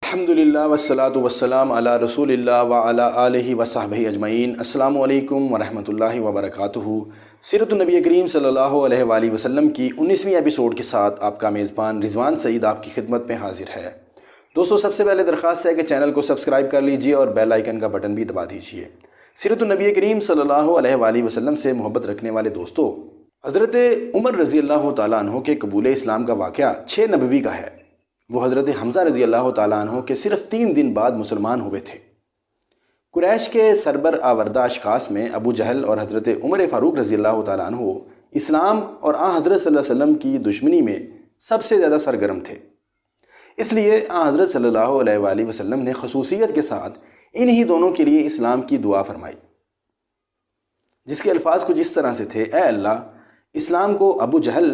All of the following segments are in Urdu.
الحمدللہ والصلاة والسلام علی رسول اللہ وعلی آلہ وصحبہ اجمعین۔ السلام علیکم ورحمۃ اللہ وبرکاتہ۔ سیرت النبی کریم صلی اللہ علیہ وآلہ وسلم کی 19ویں ایپیسوڈ کے ساتھ آپ کا میزبان رضوان سعید آپ کی خدمت میں حاضر ہے۔ دوستو، سب سے پہلے درخواست ہے کہ چینل کو سبسکرائب کر لیجئے اور بیل آئیکن کا بٹن بھی دبا دیجئے۔ سیرت النبی کریم صلی اللہ علیہ وآلہ وسلم سے محبت رکھنے والے دوستو، حضرت عمر رضی اللہ تعالیٰ عنہ کے قبول اسلام کا واقعہ 6 نبوی کا ہے۔ وہ حضرت حمزہ رضی اللہ تعالیٰ عنہ کے صرف 3 دن بعد مسلمان ہوئے تھے۔ قریش کے سربر آوردہ اشخاص میں ابو جہل اور حضرت عمر فاروق رضی اللہ تعالیٰ عنہ اسلام اور حضرت صلی اللہ علیہ وسلم کی دشمنی میں سب سے زیادہ سرگرم تھے۔ اس لیے حضرت صلی اللہ علیہ وآلہ وسلم نے خصوصیت کے ساتھ انہی دونوں کے لیے اسلام کی دعا فرمائی، جس کے الفاظ کچھ اس طرح سے تھے: اے اللہ، اسلام کو ابو جہل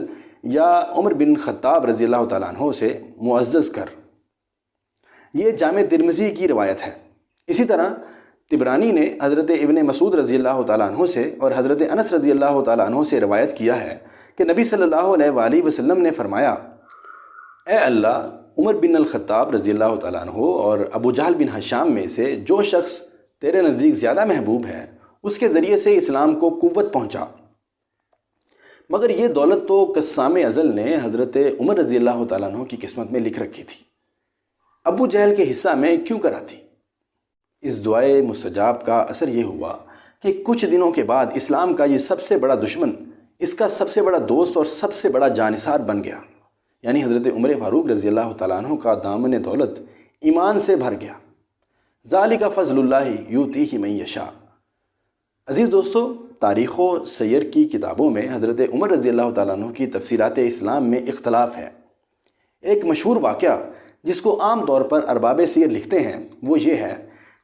یا عمر بن خطاب رضی اللہ تعالیٰ عنہ سے معزز کر۔ یہ جامع ترمذی کی روایت ہے۔ اسی طرح طبرانی نے حضرت ابن مسعود رضی اللہ تعالیٰ عنہ سے اور حضرت انس رضی اللہ تعالیٰ عنہ سے روایت کیا ہے کہ نبی صلی اللہ علیہ وآلہ وسلم نے فرمایا: اے اللہ، عمر بن الخطاب رضی اللہ تعالیٰ عنہ اور ابو جہل بن ہشام میں سے جو شخص تیرے نزدیک زیادہ محبوب ہے، اس کے ذریعے سے اسلام کو قوت پہنچا۔ مگر یہ دولت تو قسام ازل نے حضرت عمر رضی اللہ تعالیٰ عنہ کی قسمت میں لکھ رکھی تھی، ابو جہل کے حصہ میں کیوں کر آتی؟ اس دعائے مستجاب کا اثر یہ ہوا کہ کچھ دنوں کے بعد اسلام کا یہ سب سے بڑا دشمن اس کا سب سے بڑا دوست اور سب سے بڑا جانثار بن گیا، یعنی حضرت عمر فاروق رضی اللہ تعالیٰ عنہ کا دامن دولت ایمان سے بھر گیا۔ ذالک فضل اللہ یؤتیہ من یشاء۔ عزیز دوستو، تاریخ و سیر کی کتابوں میں حضرت عمر رضی اللہ تعالیٰ عنہ کی تفسیرات اسلام میں اختلاف ہے۔ ایک مشہور واقعہ جس کو عام طور پر ارباب سیر لکھتے ہیں وہ یہ ہے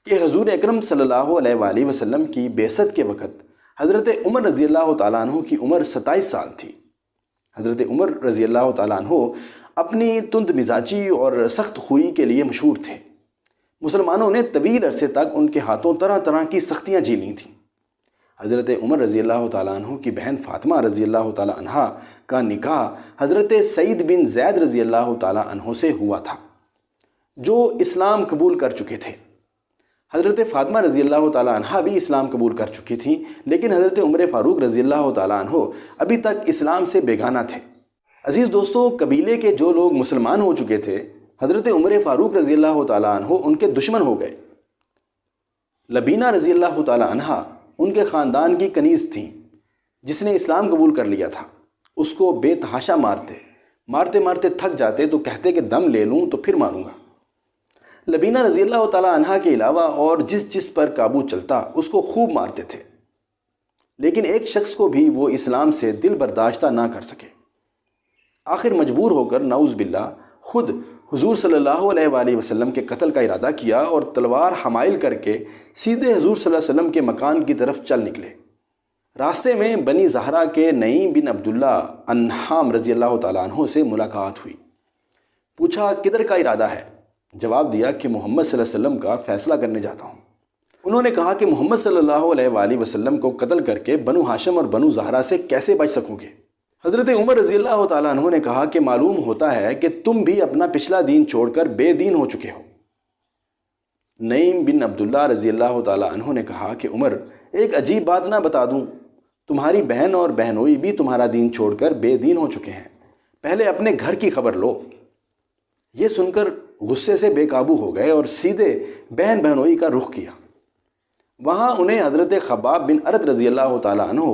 کہ حضور اکرم صلی اللہ علیہ وآلہ وسلم کی بعثت کے وقت حضرت عمر رضی اللہ تعالیٰ عنہ کی عمر 27 سال تھی۔ حضرت عمر رضی اللہ تعالیٰ عنہ اپنی تند مزاجی اور سخت خوئی کے لیے مشہور تھے۔ مسلمانوں نے طویل عرصے تک ان کے ہاتھوں طرح طرح کی سختیاں جھیلی تھیں۔ حضرت عمر رضی اللہ تعالیٰ عنہ کی بہن فاطمہ رضی اللہ تعالیٰ عنہ کا نکاح حضرت سعید بن زید رضی اللہ تعالیٰ عنہ سے ہوا تھا، جو اسلام قبول کر چکے تھے۔ حضرت فاطمہ رضی اللہ تعالیٰ عنہ بھی اسلام قبول کر چکی تھیں، لیکن حضرت عمر فاروق رضی اللہ تعالیٰ عنہ ابھی تک اسلام سے بیگانہ تھے۔ عزیز دوستو، قبیلے کے جو لوگ مسلمان ہو چکے تھے، حضرت عمر فاروق رضی اللہ تعالیٰ عنہ ان کے دشمن ہو گئے۔ لبینہ رضی اللہ تعالیٰ عنہ ان کے خاندان کی کنیز تھیں، جس نے اسلام قبول کر لیا تھا۔ اس کو بے تحاشا مارتے مارتے تھک جاتے تو کہتے کہ دم لے لوں تو پھر ماروں گا۔ لبینہ رضی اللہ تعالیٰ عنہ کے علاوہ اور جس پر قابو چلتا اس کو خوب مارتے تھے، لیکن ایک شخص کو بھی وہ اسلام سے دل برداشتہ نہ کر سکے۔ آخر مجبور ہو کر نعوذ باللہ خود حضور صلی اللہ علیہ وآلہ وسلم کے قتل کا ارادہ کیا اور تلوار حمائل کر کے سیدھے حضور صلی اللہ علیہ وسلم کے مکان کی طرف چل نکلے۔ راستے میں بنی زہرہ کے نعیم بن عبداللہ انحام رضی اللہ تعالیٰ عنہ سے ملاقات ہوئی۔ پوچھا کدھر کا ارادہ ہے؟ جواب دیا کہ محمد صلی اللہ علیہ وسلم کا فیصلہ کرنے جاتا ہوں۔ انہوں نے کہا کہ محمد صلی اللہ علیہ وآلہ وسلم کو قتل کر کے بنو ہاشم اور بنو زہرہ سے کیسے بچ سکو گے؟ حضرت عمر رضی اللہ تعالیٰ عنہ نے کہا کہ معلوم ہوتا ہے کہ تم بھی اپنا پچھلا دین چھوڑ کر بے دین ہو چکے ہو۔ نعیم بن عبداللہ رضی اللہ تعالیٰ عنہ نے کہا کہ عمر، ایک عجیب بات نہ بتا دوں؟ تمہاری بہن اور بہنوئی بھی تمہارا دین چھوڑ کر بے دین ہو چکے ہیں، پہلے اپنے گھر کی خبر لو۔ یہ سن کر غصے سے بے قابو ہو گئے اور سیدھے بہن بہنوئی کا رخ کیا۔ وہاں انہیں حضرت خباب بن ارت رضی اللہ تعالیٰ عنہ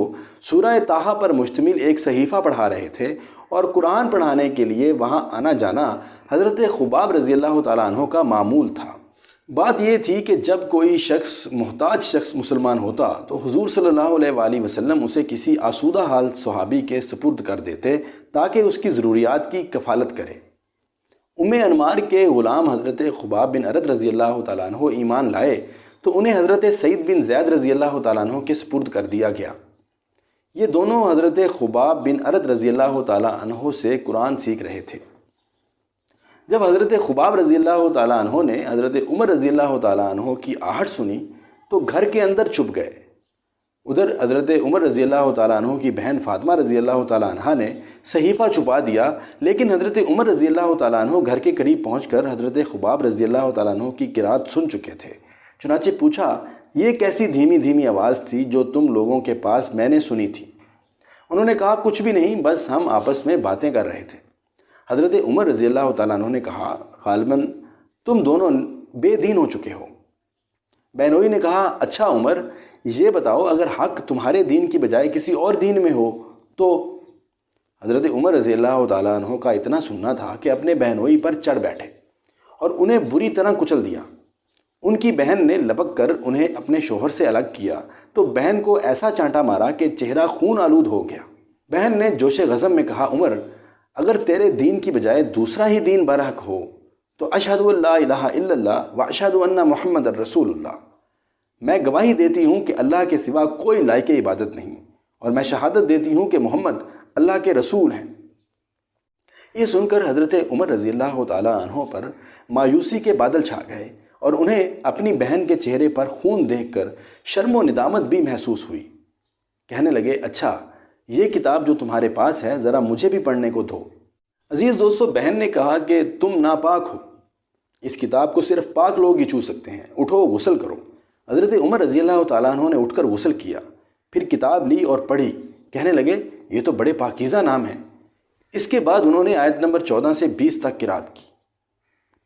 سورہ طٰہٰ پر مشتمل ایک صحیفہ پڑھا رہے تھے، اور قرآن پڑھانے کے لیے وہاں آنا جانا حضرت خباب رضی اللہ تعالیٰ عنہ کا معمول تھا۔ بات یہ تھی کہ جب کوئی محتاج شخص مسلمان ہوتا تو حضور صلی اللہ علیہ وآلہ وسلم اسے کسی آسودہ حال صحابی کے سپرد کر دیتے تاکہ اس کی ضروریات کی کفالت کرے۔ ام انمار کے غلام حضرت خباب بن ارت رضی اللہ تعالیٰ عنہ ایمان لائے تو انہیں حضرت سعید بن زید رضی اللہ تعالیٰ عنہ کے سپرد کر دیا گیا۔ یہ دونوں حضرت خباب بن ارت رضی اللہ تعالیٰ عنہ سے قرآن سیکھ رہے تھے۔ جب حضرت خباب رضی اللہ تعالیٰ عنہ نے حضرت عمر رضی اللہ تعالیٰ عنہ کی آہٹ سنی تو گھر کے اندر چھپ گئے۔ ادھر حضرت عمر رضی اللہ تعالیٰ عنہ کی بہن فاطمہ رضی اللہ تعالیٰ عنہ نے صحیفہ چھپا دیا، لیکن حضرت عمر رضی اللہ تعالیٰ عنہ گھر کے قریب پہنچ کر حضرت خباب رضی اللہ تعالیٰ عنہ کی قرات سن چکے تھے۔ چنانچہ پوچھا، یہ کیسی دھیمی دھیمی آواز تھی جو تم لوگوں کے پاس میں نے سنی تھی؟ انہوں نے کہا، کچھ بھی نہیں، بس ہم آپس میں باتیں کر رہے تھے۔ حضرت عمر رضی اللہ تعالیٰ عنہ نے کہا، غالباً تم دونوں بے دین ہو چکے ہو۔ بہنوئی نے کہا، اچھا عمر، یہ بتاؤ اگر حق تمہارے دین کی بجائے کسی اور دین میں ہو تو؟ حضرت عمر رضی اللہ تعالیٰ عنہ کا اتنا سننا تھا کہ اپنے بہنوئی پر چڑھ بیٹھے اور انہیں بری طرح کچل دیا۔ ان کی بہن نے لپک کر انہیں اپنے شوہر سے الگ کیا تو بہن کو ایسا چانٹا مارا کہ چہرہ خون آلود ہو گیا۔ بہن نے جوش غضب میں کہا، عمر، اگر تیرے دین کی بجائے دوسرا ہی دین برحق ہو تو اشہد ان لا الہ الا اللہ و اشہد ان محمد الرسول اللہ، میں گواہی دیتی ہوں کہ اللہ کے سوا کوئی لائق عبادت نہیں، اور میں شہادت دیتی ہوں کہ محمد اللہ کے رسول ہیں۔ یہ سن کر حضرت عمر رضی اللہ تعالیٰ عنہ پر مایوسی کے بادل چھا گئے اور انہیں اپنی بہن کے چہرے پر خون دیکھ کر شرم و ندامت بھی محسوس ہوئی۔ کہنے لگے، اچھا، یہ کتاب جو تمہارے پاس ہے ذرا مجھے بھی پڑھنے کو دو۔ عزیز دوستو، بہن نے کہا کہ تم ناپاک ہو، اس کتاب کو صرف پاک لوگ ہی چھو سکتے ہیں، اٹھو غسل کرو۔ حضرت عمر رضی اللہ تعالیٰ عنہ نے اٹھ کر غسل کیا، پھر کتاب لی اور پڑھی۔ کہنے لگے، یہ تو بڑے پاکیزہ نام ہیں۔ اس کے بعد انہوں نے آیت نمبر 14 سے 20 تک قرات کی۔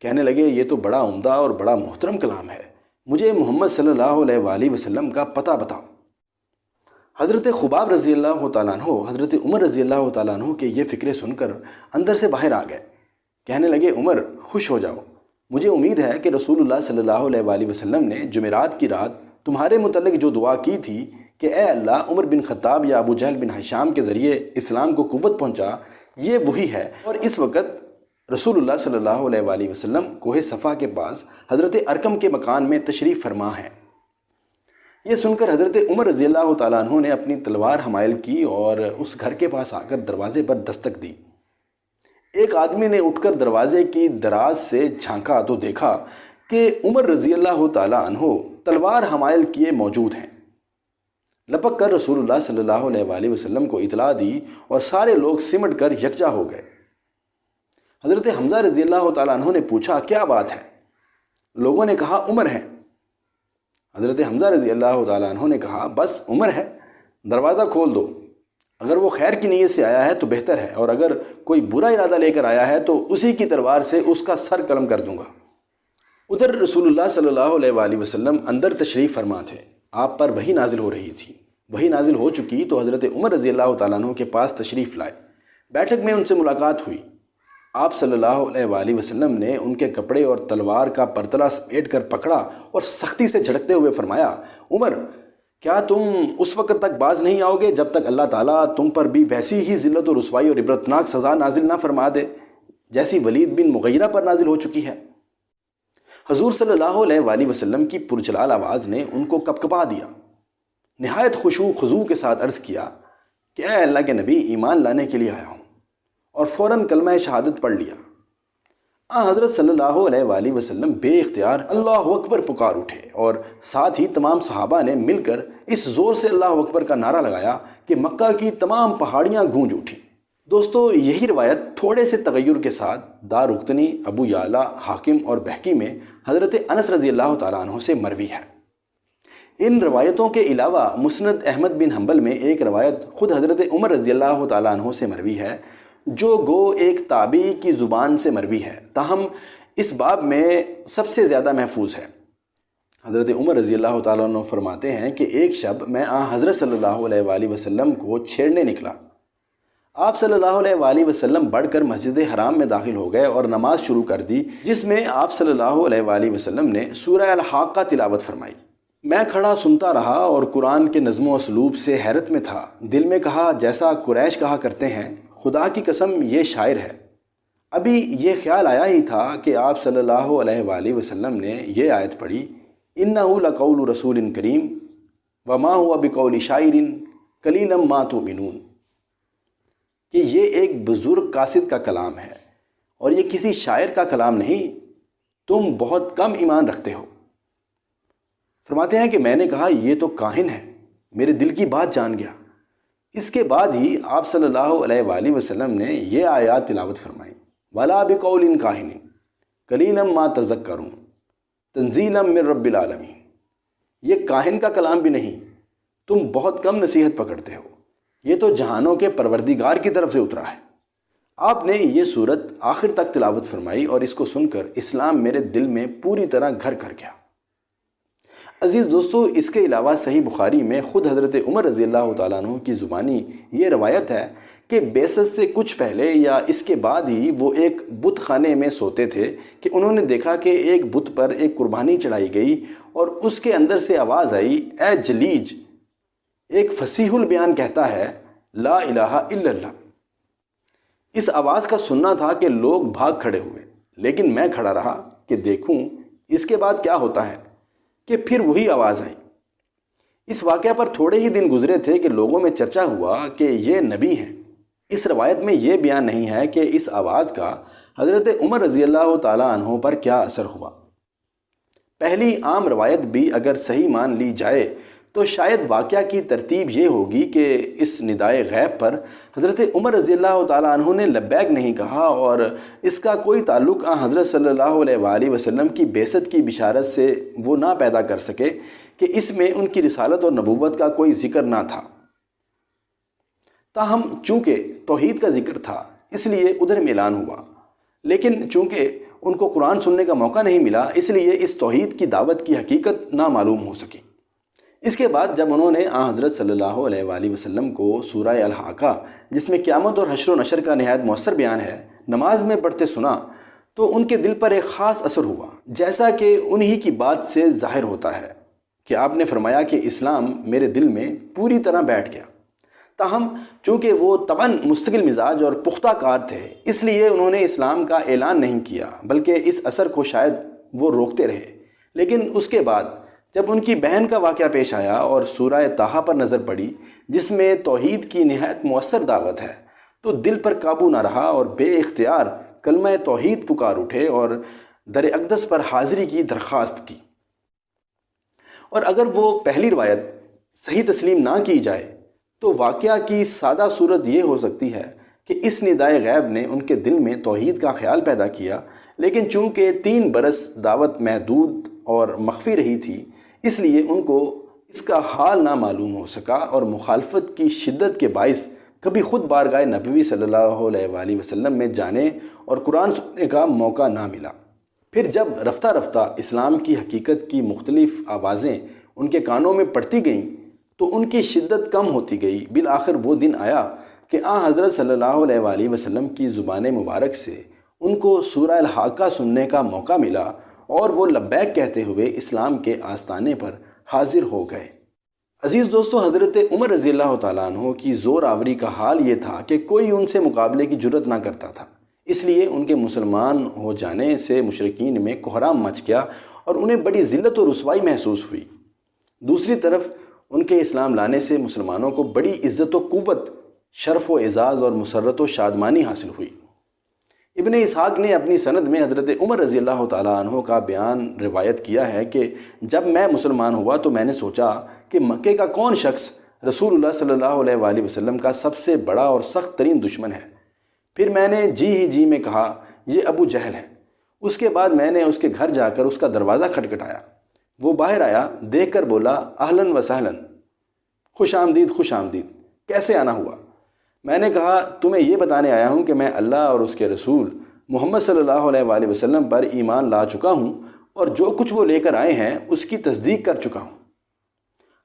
کہنے لگے، یہ تو بڑا عمدہ اور بڑا محترم کلام ہے، مجھے محمد صلی اللہ علیہ وآلہ وسلم کا پتہ بتاؤ۔ حضرت خباب رضی اللہ تعالیٰ عنہ حضرت عمر رضی اللہ تعالیٰ عنہ کے یہ فکرے سن کر اندر سے باہر آ گئے۔ کہنے لگے، عمر، خوش ہو جاؤ، مجھے امید ہے کہ رسول اللہ صلی اللہ علیہ وآلہ وسلم نے جمعرات کی رات تمہارے متعلق جو دعا کی تھی کہ اے اللہ، عمر بن خطاب یا ابو جہل بن ہشام کے ذریعے اسلام کو قوت پہنچا، یہ وہی ہے۔ اور اس وقت رسول اللہ صلی اللہ علیہ وآلہ وسلم کوہ صفا کے پاس حضرت ارقم کے مکان میں تشریف فرما ہے۔ یہ سن کر حضرت عمر رضی اللہ تعالیٰ عنہ نے اپنی تلوار حمائل کی اور اس گھر کے پاس آ کر دروازے پر دستک دی۔ ایک آدمی نے اٹھ کر دروازے کی دراز سے جھانکا تو دیکھا کہ عمر رضی اللہ تعالیٰ عنہ تلوار حمائل کیے موجود ہیں۔ لپک کر رسول اللہ صلی اللہ علیہ وآلہ وسلم کو اطلاع دی اور سارے لوگ سمٹ کر یکجا ہو گئے۔ حضرت حمزہ رضی اللہ تعالیٰ عنہ نے پوچھا، کیا بات ہے؟ لوگوں نے کہا، عمر ہے۔ حضرت حمزہ رضی اللہ تعالیٰ عنہ نے کہا، بس عمر ہے، دروازہ کھول دو۔ اگر وہ خیر کی نیت سے آیا ہے تو بہتر ہے، اور اگر کوئی برا ارادہ لے کر آیا ہے تو اسی کی تلوار سے اس کا سر قلم کر دوں گا۔ ادھر رسول اللہ صلی اللہ علیہ وآلہ وسلم اندر تشریف فرما تھے۔ آپ پر وحی نازل ہو رہی تھی۔ وحی نازل ہو چکی تو حضرت عمر رضی اللہ تعالیٰ عنہ کے پاس تشریف لائے۔ بیٹھک میں ان سے ملاقات ہوئی۔ آپ صلی اللہ علیہ وآلہ وسلم نے ان کے کپڑے اور تلوار کا پرتلا سمیٹ کر پکڑا اور سختی سے جھڑکتے ہوئے فرمایا، عمر، کیا تم اس وقت تک باز نہیں آؤ گے جب تک اللہ تعالیٰ تم پر بھی ویسی ہی ذلت و رسوائی اور عبرتناک سزا نازل نہ فرما دے جیسی ولید بن مغیرہ پر نازل ہو چکی ہے؟ حضور صلی اللہ علیہ وآلہ وسلم کی پرجلال آواز نے ان کو کپکپا دیا۔ نہایت خشوع خضوع کے ساتھ عرض کیا کہ اے اللہ کے نبی، ایمان لانے کے لیے آیا ہوں، اور فوراً کلمہ شہادت پڑھ لیا۔ حضرت صلی اللہ علیہ وآلہ وسلم بے اختیار اللہ اکبر پکار اٹھے، اور ساتھ ہی تمام صحابہ نے مل کر اس زور سے اللہ اکبر کا نعرہ لگایا کہ مکہ کی تمام پہاڑیاں گونج اٹھیں۔ دوستو، یہی روایت تھوڑے سے تغیر کے ساتھ دارقطنی، ابو یعلا، حاکم اور بہقی میں حضرت انس رضی اللہ تعالیٰ عنہ سے مروی ہے۔ ان روایتوں کے علاوہ مسند احمد بن حنبل میں ایک روایت خود حضرت عمر رضی اللہ تعالیٰ عنہ سے مروی ہے، جو گو ایک تابعی کی زبان سے مروی ہے، تاہم اس باب میں سب سے زیادہ محفوظ ہے۔ حضرت عمر رضی اللہ تعالیٰ عنہ فرماتے ہیں کہ ایک شب میں حضرت صلی اللہ علیہ وآلہ وسلم کو چھیڑنے نکلا۔ آپ صلی اللہ علیہ وآلہ وسلم بڑھ کر مسجد حرام میں داخل ہو گئے اور نماز شروع کر دی، جس میں آپ صلی اللہ علیہ وآلہ وسلم نے سورہ الحاقہ تلاوت فرمائی۔ میں کھڑا سنتا رہا اور قرآن کے نظم و اسلوب سے حیرت میں تھا۔ دل میں کہا، جیسا قریش کہا کرتے ہیں، خدا کی قسم یہ شاعر ہے۔ ابھی یہ خیال آیا ہی تھا کہ آپ صلی اللہ علیہ وآلہ وسلم نے یہ آیت پڑھی، اِنَّهُ لَقَوْلُ رَسُولٍ كَرِيمٍ وَمَا هُوَ بِقَوْلِ شَاعِرٍ قَلِيلًا مَا تُؤْمِنُونَ، کہ یہ ایک بزرگ قاصد کا کلام ہے اور یہ کسی شاعر کا کلام نہیں، تم بہت کم ایمان رکھتے ہو۔ فرماتے ہیں کہ میں نے کہا، یہ تو کاہن ہے، میرے دل کی بات جان گیا۔ اس کے بعد ہی آپ صلی اللہ علیہ وآلہ وسلم نے یہ آیات تلاوت فرمائیں، وَلَا بِقَوْلٍ كَاهِنٍ قَلِيلًا مَا تَذَكَّرُونَ تنزیلا من رب العالمین۔ یہ کاہن کا کلام بھی نہیں، تم بہت کم نصیحت پکڑتے ہو، یہ تو جہانوں کے پروردگار کی طرف سے اترا ہے۔ آپ نے یہ صورت آخر تک تلاوت فرمائی اور اس کو سن کر اسلام میرے دل میں پوری طرح گھر کر گیا۔ عزیز دوستو، اس کے علاوہ صحیح بخاری میں خود حضرت عمر رضی اللہ تعالیٰ عنہ کی زبانی یہ روایت ہے کہ بعثت سے کچھ پہلے یا اس کے بعد ہی وہ ایک بت خانے میں سوتے تھے کہ انہوں نے دیکھا کہ ایک بت پر ایک قربانی چڑھائی گئی اور اس کے اندر سے آواز آئی، اے جلیج، ایک فصیح البیان کہتا ہے لا الہ الا اللہ۔ اس آواز کا سننا تھا کہ لوگ بھاگ کھڑے ہوئے، لیکن میں کھڑا رہا کہ دیکھوں اس کے بعد کیا ہوتا ہے، کہ پھر وہی آواز آئی۔ اس واقعہ پر تھوڑے ہی دن گزرے تھے کہ لوگوں میں چرچا ہوا کہ یہ نبی ہیں۔ اس روایت میں یہ بیان نہیں ہے کہ اس آواز کا حضرت عمر رضی اللہ تعالیٰ عنہ پر کیا اثر ہوا۔ پہلی عام روایت بھی اگر صحیح مان لی جائے تو شاید واقعہ کی ترتیب یہ ہوگی کہ اس ندائے غیب پر حضرت عمر رضی اللہ تعالیٰ عنہ نے لبیک نہیں کہا اور اس کا کوئی تعلق حضرت صلی اللہ علیہ وآلہ وسلم کی بعثت کی بشارت سے وہ نہ پیدا کر سکے کہ اس میں ان کی رسالت اور نبوت کا کوئی ذکر نہ تھا۔ تاہم چونکہ توحید کا ذکر تھا اس لیے ادھر میں اعلان ہوا، لیکن چونکہ ان کو قرآن سننے کا موقع نہیں ملا اس لیے اس توحید کی دعوت کی حقیقت نامعلوم ہو سکی۔ اس کے بعد جب انہوں نے حضرت صلی اللہ علیہ وآلہ وسلم کو سورہ الحاقہ، جس میں قیامت اور حشر و نشر کا نہایت مؤثر بیان ہے، نماز میں پڑھتے سنا تو ان کے دل پر ایک خاص اثر ہوا، جیسا کہ انہی کی بات سے ظاہر ہوتا ہے کہ آپ نے فرمایا کہ اسلام میرے دل میں پوری طرح بیٹھ گیا۔ تاہم چونکہ وہ طبعاً مستقل مزاج اور پختہ کار تھے اس لیے انہوں نے اسلام کا اعلان نہیں کیا، بلکہ اس اثر کو شاید وہ روکتے رہے۔ لیکن اس کے بعد جب ان کی بہن کا واقعہ پیش آیا اور سورہ طٰہٰ پر نظر پڑی جس میں توحید کی نہایت مؤثر دعوت ہے، تو دل پر قابو نہ رہا اور بے اختیار کلمہ توحید پکار اٹھے اور در اقدس پر حاضری کی درخواست کی۔ اور اگر وہ پہلی روایت صحیح تسلیم نہ کی جائے تو واقعہ کی سادہ صورت یہ ہو سکتی ہے کہ اس ندائے غیب نے ان کے دل میں توحید کا خیال پیدا کیا، لیکن چونکہ 3 برس دعوت محدود اور مخفی رہی تھی اس لیے ان کو اس کا حال نہ معلوم ہو سکا اور مخالفت کی شدت کے باعث کبھی خود بارگاہ نبوی صلی اللہ علیہ وآلہ وسلم میں جانے اور قرآن سننے کا موقع نہ ملا۔ پھر جب رفتہ رفتہ اسلام کی حقیقت کی مختلف آوازیں ان کے کانوں میں پڑتی گئیں تو ان کی شدت کم ہوتی گئی۔ بالآخر وہ دن آیا کہ حضرت صلی اللہ علیہ وآلہ وسلم کی زبان مبارک سے ان کو سورہ الحاقہ سننے کا موقع ملا اور وہ لبیک کہتے ہوئے اسلام کے آستانے پر حاضر ہو گئے۔ عزیز دوستو، حضرت عمر رضی اللہ تعالیٰ عنہ کی زور آوری کا حال یہ تھا کہ کوئی ان سے مقابلے کی جرت نہ کرتا تھا، اس لیے ان کے مسلمان ہو جانے سے مشرکین میں کوہرام مچ گیا اور انہیں بڑی ذلت و رسوائی محسوس ہوئی۔ دوسری طرف ان کے اسلام لانے سے مسلمانوں کو بڑی عزت و قوت، شرف و اعزاز اور مسرت و شادمانی حاصل ہوئی۔ ابن اسحاق نے اپنی سند میں حضرت عمر رضی اللہ تعالیٰ عنہ کا بیان روایت کیا ہے کہ جب میں مسلمان ہوا تو میں نے سوچا کہ مکے کا کون شخص رسول اللہ صلی اللہ علیہ وآلہ وسلم کا سب سے بڑا اور سخت ترین دشمن ہے۔ پھر میں نے جی میں کہا یہ ابو جہل ہے۔ اس کے بعد میں نے اس کے گھر جا کر اس کا دروازہ کھٹکھٹایا۔ وہ باہر آیا، دیکھ کر بولا اہلاً و سہلاً، خوش آمدید، کیسے آنا ہوا؟ میں نے کہا تمہیں یہ بتانے آیا ہوں کہ میں اللہ اور اس کے رسول محمد صلی اللہ علیہ وآلہ وسلم پر ایمان لا چکا ہوں اور جو کچھ وہ لے کر آئے ہیں اس کی تصدیق کر چکا ہوں۔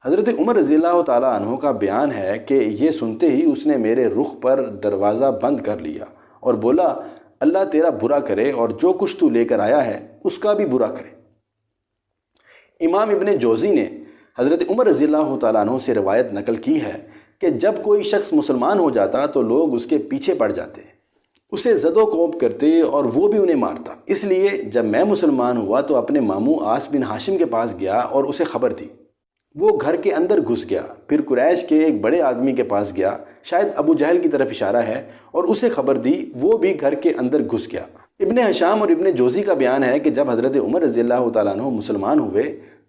حضرت عمر رضی اللہ تعالیٰ عنہ کا بیان ہے کہ یہ سنتے ہی اس نے میرے رخ پر دروازہ بند کر لیا اور بولا اللہ تیرا برا کرے اور جو کچھ تو لے کر آیا ہے اس کا بھی برا کرے۔ امام ابن جوزی نے حضرت عمر رضی اللہ تعالیٰ عنہ سے روایت نقل کی ہے کہ جب کوئی شخص مسلمان ہو جاتا تو لوگ اس کے پیچھے پڑ جاتے، اسے زد و کوب کرتے اور وہ بھی انہیں مارتا۔ اس لیے جب میں مسلمان ہوا تو اپنے ماموں آس بن ہاشم کے پاس گیا اور اسے خبر دی۔ وہ گھر کے اندر گھس گیا، پھر قریش کے ایک بڑے آدمی کے پاس گیا، شاید ابو جہل کی طرف اشارہ ہے، اور اسے خبر دی، وہ بھی گھر کے اندر گھس گیا۔ ابن ہشام اور ابن جوزی کا بیان ہے کہ جب حضرت عمر رضی اللہ تعالیٰ عنہ مسلمان ہوئے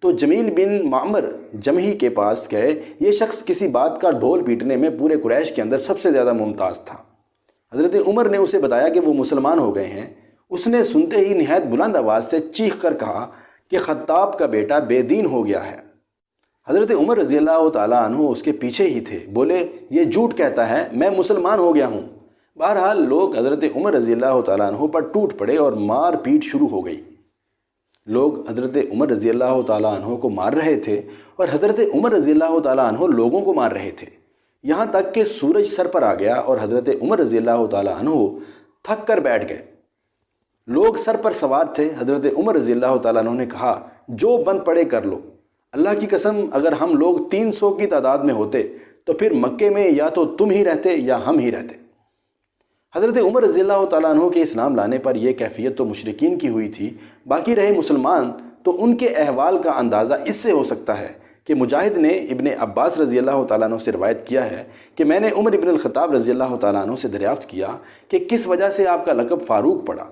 تو جمیل بن معمر جمحی کے پاس گئے۔ یہ شخص کسی بات کا ڈھول پیٹنے میں پورے قریش کے اندر سب سے زیادہ ممتاز تھا۔ حضرت عمر نے اسے بتایا کہ وہ مسلمان ہو گئے ہیں۔ اس نے سنتے ہی نہایت بلند آواز سے چیخ کر کہا کہ خطاب کا بیٹا بے دین ہو گیا ہے۔ حضرت عمر رضی اللہ تعالیٰ عنہ اس کے پیچھے ہی تھے، بولے یہ جھوٹ کہتا ہے، میں مسلمان ہو گیا ہوں۔ بہرحال لوگ حضرت عمر رضی اللہ تعالیٰ عنہ پر ٹوٹ پڑے اور مار پیٹ شروع ہو گئی۔ لوگ حضرت عمر رضی اللہ تعالیٰ عنہ کو مار رہے تھے اور حضرت عمر رضی اللہ تعالیٰ عنہ لوگوں کو مار رہے تھے، یہاں تک کہ سورج سر پر آ گیا اور حضرت عمر رضی اللہ تعالیٰ عنہ تھک کر بیٹھ گئے۔ لوگ سر پر سوار تھے۔ حضرت عمر رضی اللہ تعالیٰ عنہ نے کہا جو بند پڑے کر لو، اللہ کی قسم اگر ہم لوگ 300 کی تعداد میں ہوتے تو پھر مکے میں یا تو تم ہی رہتے یا ہم ہی رہتے۔ حضرت عمر رضی اللہ تعالیٰ عنہ کے اسلام لانے پر یہ کیفیت تو مشرکین کی ہوئی تھی، باقی رہے مسلمان تو ان کے احوال کا اندازہ اس سے ہو سکتا ہے کہ مجاہد نے ابن عباس رضی اللہ تعالیٰ عنہ سے روایت کیا ہے کہ میں نے عمر ابن الخطاب رضی اللہ تعالیٰ عنہ سے دریافت کیا کہ کس وجہ سے آپ کا لقب فاروق پڑا،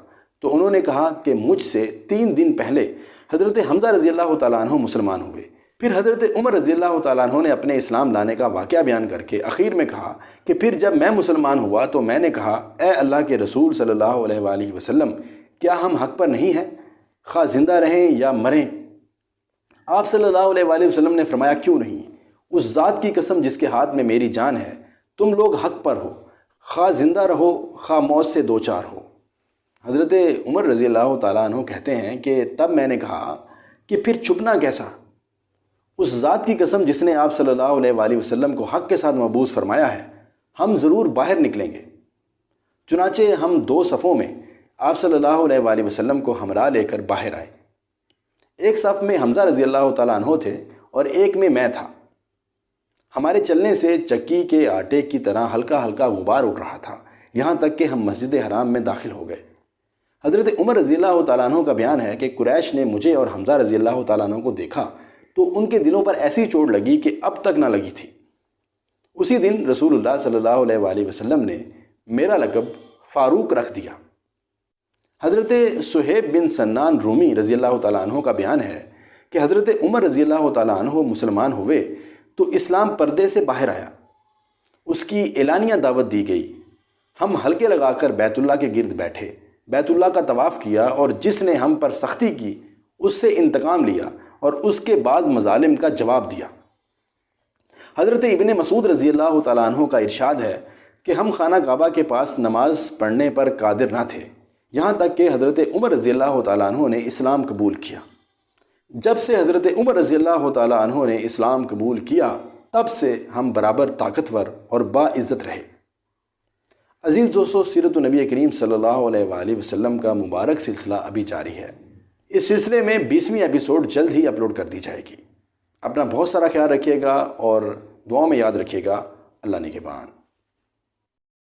تو انہوں نے کہا کہ مجھ سے 3 دن پہلے حضرت حمزہ رضی اللہ تعالیٰ عنہ مسلمان ہوئے۔ پھر حضرت عمر رضی اللہ تعالیٰ عنہ نے اپنے اسلام لانے کا واقعہ بیان کر کے آخر میں کہا کہ پھر جب میں مسلمان ہوا تو میں نے کہا اے اللہ کے رسول صلی اللہ علیہ وآلہ وسلم، کیا ہم حق پر نہیں ہیں، خواہ زندہ رہیں یا مریں؟ آپ صلی اللہ علیہ وآلہ وسلم نے فرمایا کیوں نہیں، اس ذات کی قسم جس کے ہاتھ میں میری جان ہے، تم لوگ حق پر ہو، خواہ زندہ رہو خواہ موت سے دوچار ہو۔ حضرت عمر رضی اللہ تعالیٰ عنہ کہتے ہیں کہ تب میں نے کہا کہ پھر چھپنا کیسا، اس ذات کی قسم جس نے آپ صلی اللہ علیہ وآلہ وسلم کو حق کے ساتھ مبعوث فرمایا ہے، ہم ضرور باہر نکلیں گے۔ چنانچہ ہم 2 صفوں میں آپ صلی اللہ علیہ وآلہ وسلم کو ہمراہ لے کر باہر آئے۔ ایک صف میں حمزہ رضی اللہ تعالیٰ عنہ تھے اور ایک میں تھا۔ ہمارے چلنے سے چکی کے آٹے کی طرح ہلکا ہلکا غبار اٹھ رہا تھا، یہاں تک کہ ہم مسجد حرام میں داخل ہو گئے۔ حضرت عمر رضی اللہ تعالیٰ عنہ کا بیان ہے کہ قریش نے مجھے اور حمزہ رضی اللہ تعالیٰ عنہ کو دیکھا تو ان کے دلوں پر ایسی چوٹ لگی کہ اب تک نہ لگی تھی۔ اسی دن رسول اللہ صلی اللہ علیہ وآلہ وسلم نے میرا لقب فاروق رکھ دیا۔ حضرت صہیب بن سنان رومی رضی اللہ تعالیٰ عنہ کا بیان ہے کہ حضرت عمر رضی اللہ تعالیٰ عنہ مسلمان ہوئے تو اسلام پردے سے باہر آیا، اس کی اعلانیہ دعوت دی گئی۔ ہم حلقے لگا کر بیت اللہ کے گرد بیٹھے، بیت اللہ کا طواف کیا اور جس نے ہم پر سختی کی اس سے انتقام لیا اور اس کے بعض مظالم کا جواب دیا۔ حضرت ابن مسعود رضی اللہ تعالیٰ عنہ کا ارشاد ہے کہ ہم خانہ کعبہ کے پاس نماز پڑھنے پر قادر نہ تھے، یہاں تک کہ حضرت عمر رضی اللہ تعالیٰ عنہ نے اسلام قبول کیا۔ جب سے حضرت عمر رضی اللہ تعالیٰ عنہ نے اسلام قبول کیا تب سے ہم برابر طاقتور اور باعزت رہے۔ عزیز دوستو، سیرت النبی کریم صلی اللہ علیہ وآلہ وسلم کا مبارک سلسلہ ابھی جاری ہے۔ اس سلسلے میں 20ویں ایپیسوڈ جلد ہی اپلوڈ کر دی جائے گی۔ اپنا بہت سارا خیال رکھیے گا اور دعاؤں میں یاد رکھیے گا۔ اللہ نگہبان۔